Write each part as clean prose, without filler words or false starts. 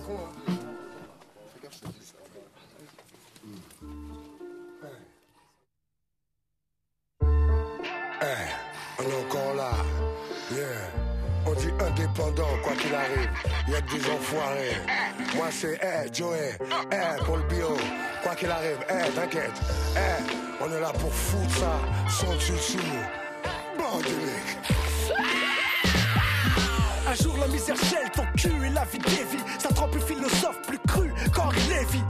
con, hein. Fais gaffe, je te dis ça. On est encore là, yeah. On dit indépendant, quoi qu'il arrive. Y'a que des enfoirés. Moi c'est Joey, Paul Bio. Quoi qu'il arrive, t'inquiète. On est là pour foutre ça, sans dessus. Bandelique. Un jour la misère gèle ton cul et la vie dévie. Ça trempe le philosophe plus cru qu'Henri Lévy.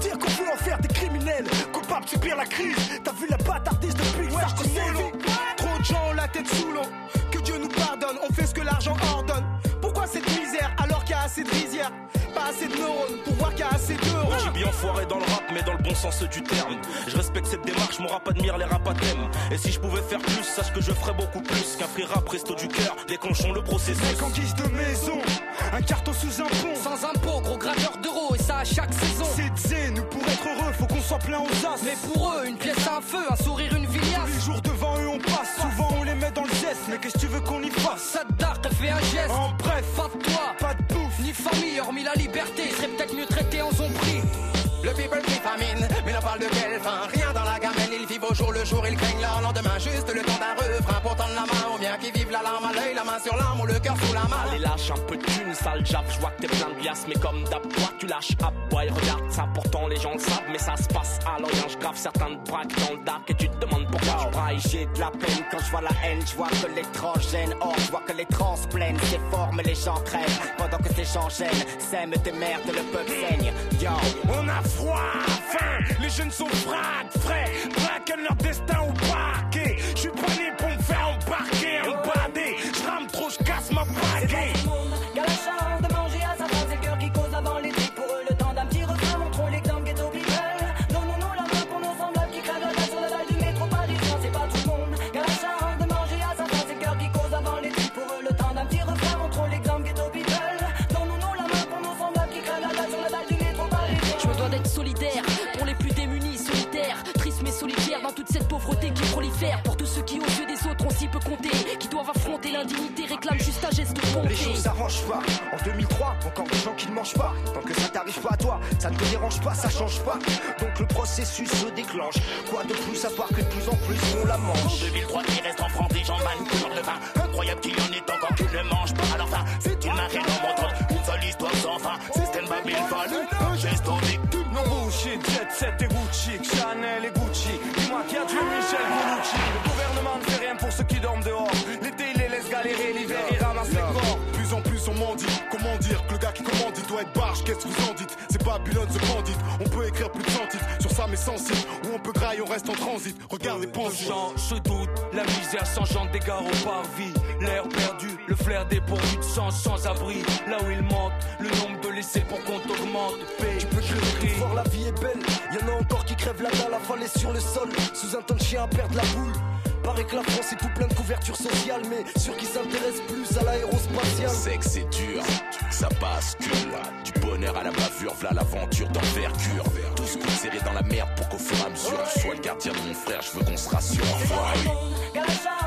Dire qu'on veut en faire des criminels, coupables de subir la crise. T'as vu la bâtardise depuis que Sarko sévit. Trop de gens ont la tête sous l'eau. Que Dieu nous pardonne, on fait ce que l'argent ordonne. Pourquoi cette misère alors qu'il y a assez de rizières? Pas assez de neurones pour voir qu'il y a assez d'euros. J'ai bien foiré dans le rap mais dans le bon sens du terme. Je respecte cette démarche, mon rap admire les rap à thème. Et si je pouvais faire plus, sache que je ferais beaucoup plus qu'un free rap resto du cœur, déclenchons le processus. Mec en guise de maison, un carton sous un pont. Sans impôt, gros graveur d'euros et ça à chaque saison. C'est zen, pour être heureux faut qu'on soit plein aux as. Mais pour eux, une pièce à un feu, un sourire, une viliasse. Les jours devant eux on passe, souvent on les met dans le geste. Mais qu'est-ce que tu veux qu'on y fasse? Ça te dark, fait un geste. En bref, pas de toi, pas de bouffe, ni famille, hormis la liberté. Serait peut-être mieux traité en zombie. Le people qui famine, mais n'en parle de quelle fin. Rien dans la gamelle, ils vivent au jour le jour, ils craignent leur lendemain. Juste le temps d'un refrain pour tendre la main aux miens qui vivent la larme à l'œil, la main sur l'arme ou le cœur sous la main. Allez lâche un peu de thune, sale jaf, je vois que t'es plein de bias. Mais comme d'hab, toi tu lâches à bois et regarde ça. Pourtant les gens le savent, mais ça se passe à l'orient. Grave certains te braquent dans le dark et tu te demandes pourquoi je braille. J'ai de la peine quand je vois la haine, je vois que les trans gênent. Or je vois que les trans plaignent, c'est fort mais les gens crèvent. Pendant que ces gens gênent, sème des merdes, le peuple saigne. Yo, on a froid, faim, les jeunes sont frais, braquent leur destin au parquet. Je suis pas né pour me faire embarquer, embader. Je rame trop, je casse ma baguette. C'est pas tout le monde qui a la chance de manger à sa faim. C'est le cœur qui cause avant les trucs. Pour eux le temps d'un petit refrain, montrons l'exemple ghetto people. Donnons-nous la main pour nos semblables qui crèvent la dalle sur la dalle du métro parisien. C'est pas tout le monde qui a la chance de manger à sa faim. C'est le cœur qui cause avant les trucs. Pour eux le temps d'un petit refrain, montrons l'exemple ghetto people. Donnons-nous la main pour nos semblables qui crèvent la dalle sur la dalle du métro parisien. Je me dois d'être solidaire pour les plus démunis, solitaires, tristes mais solitaires dans toute cette pauvreté qui prolifère. Pour tous ceux qui aux yeux des autres ont si peu compté, qui doivent affronter l'indignité, réclament juste un geste de bonté. Les choses s'arrangent pas, en 2003, encore des gens qui ne mangent pas. Tant que ça t'arrive pas à toi, ça ne te dérange pas, ça change pas. Donc le processus se déclenche. Quoi de plus à part que de plus en plus on la mange. En 2003 il reste en France des gens manipulent le vin. Incroyable qu'il y en ait encore qui ne mangent pas. Alors ça, c'est une marée dans mon trône, une seule histoire sans fin. Système Babel fallu, un geste au victime. Non bullshit, jet set et Gucci, Chanel et Gucci. Dis-moi qui a tué Michel Bonucci. Le gouvernement ne fait rien pour ceux qui dorment dehors. L'été il les laisse galérer, l'hiver il ramasse les corps. Plus en plus on m'en dit, comment dire que le gars qui commande il doit être barge, qu'est-ce que vous en dites? C'est Babylone ce bandit, on peut écrire plus de 100 titres sur ça mais sans site. Ou on peut grailler, on reste en transit, regardez pensez. Je doute, la misère s'engendre des gars au parvis. L'air perdu, le flair dépourvu de sens sans abri. Là où il manque, le nombre de laissés pour compte augmente. Tu peux que voir la vie est belle, y'en a encore qui crèvent la dalle affalée sur le sol. Sous un ton de chien à perdre la boule. Paraît que la France est tout plein de couverture sociale, mais sûr qui s'intéresse plus à l'aérospatiale. C'est que c'est dur, ça bascule. Du bonheur à la bavure, v'là l'aventure d'envergure. Tous coups serrés dans la merde pour qu'au fur et à mesure, je sois le gardien de mon frère, je veux qu'on se rassure. C'est pas tout le monde qui a la chance